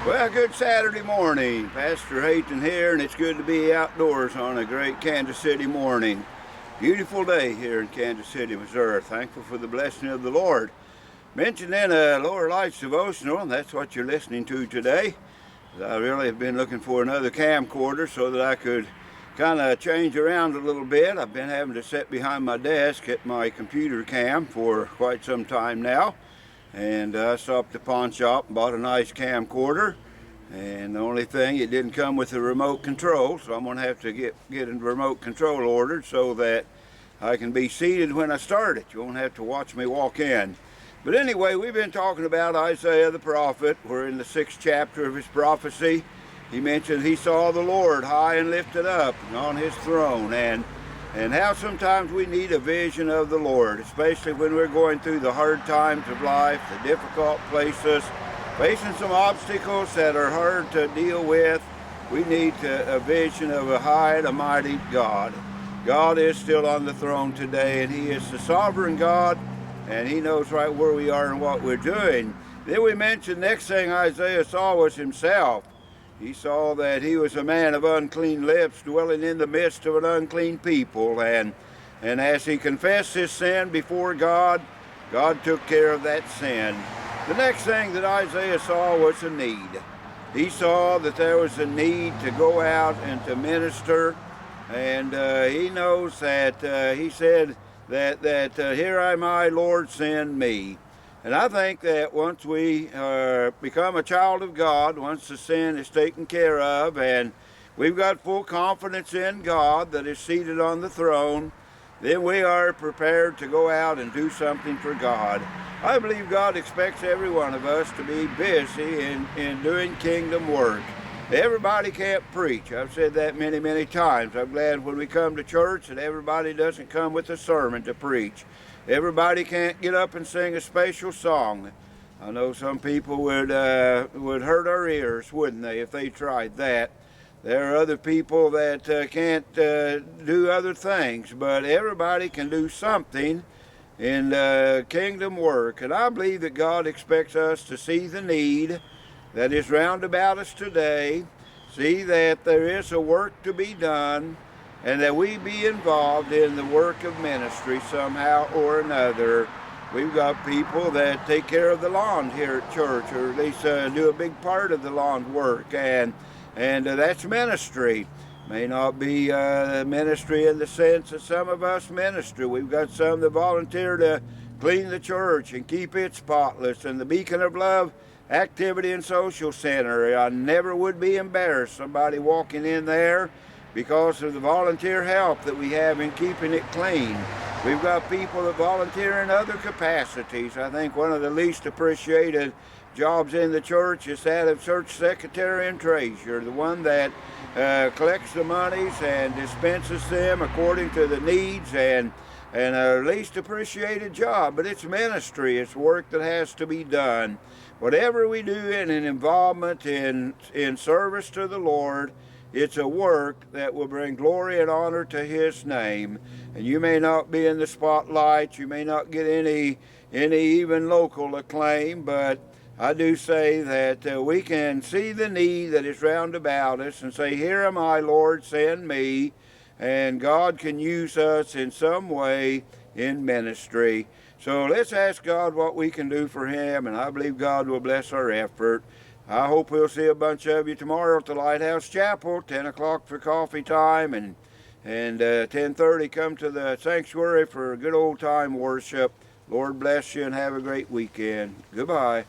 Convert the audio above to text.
Well, good Saturday morning. Pastor Hayton here, and it's good to be outdoors on a great Kansas City morning. Beautiful day here in Kansas City, Missouri. Thankful for the blessing of the Lord. Mentioned in a Lower Lights Devotional, and that's what you're listening to today. I really have been looking for another camcorder so that I could kind of change around a little bit. I've been having to sit behind my desk at my computer cam for quite some time now. And I stopped at the pawn shop and bought a nice camcorder. And the only thing, it didn't come with a remote control, so I'm going to have to get a remote control ordered so that I can be seated when I start it. You won't have to watch me walk in. But anyway, we've been talking about Isaiah the prophet. We're in the 6th chapter of his prophecy. He mentioned he saw the Lord high and lifted up on his throne, and how sometimes we need a vision of the Lord, especially when we're going through the hard times of life, the difficult places, facing some obstacles that are hard to deal with. We need a vision of a high and a mighty God. God is still on the throne today, and he is the sovereign God, and he knows right where we are and what we're doing. Then we mentioned next thing Isaiah saw was himself. He saw that he was a man of unclean lips, dwelling in the midst of an unclean people. And as he confessed his sin before God, God took care of that sin. The next thing that Isaiah saw was a need. He saw that there was a need to go out and to minister. And he knows that, he said that here am I, Lord, send me. And I think that once we become a child of God, once the sin is taken care of, and we've got full confidence in God that is seated on the throne, then we are prepared to go out and do something for God. I believe God expects every one of us to be busy in doing kingdom work. Everybody can't preach. I've said that many, many times. I'm glad when we come to church that everybody doesn't come with a sermon to preach. Everybody can't get up and sing a special song. I know some people would hurt our ears, wouldn't they, if they tried that. There are other people that can't do other things, but everybody can do something in kingdom work. And I believe that God expects us to see the need that is round about us today, see that there is a work to be done, and that we be involved in the work of ministry somehow or another. We've got people that take care of the lawn here at church, or at least do a big part of the lawn work, and that's ministry. May not be ministry in the sense that some of us minister. We've got some that volunteer to clean the church and keep it spotless, and the Beacon of Love Activity and Social Center. I never would be embarrassed somebody walking in there because of the volunteer help that we have in keeping it clean. We've got people that volunteer in other capacities. I think one of the least appreciated jobs in the church is that of church secretary and treasurer, the one that collects the monies and dispenses them according to the needs, and a least appreciated job. But it's ministry, it's work that has to be done. Whatever we do in an involvement in service to the Lord, it's a work that will bring glory and honor to his name. And you may not be in the spotlight, you may not get any even local acclaim, but I do say that we can see the need that is round about us and say, here am I, Lord, send me. And God can use us in some way in ministry. So let's ask God what we can do for him, and I believe God will bless our effort. I hope we'll see a bunch of you tomorrow at the Lighthouse Chapel, 10 o'clock for coffee time, and 10:30 come to the sanctuary for a good old time worship. Lord bless you and have a great weekend. Goodbye.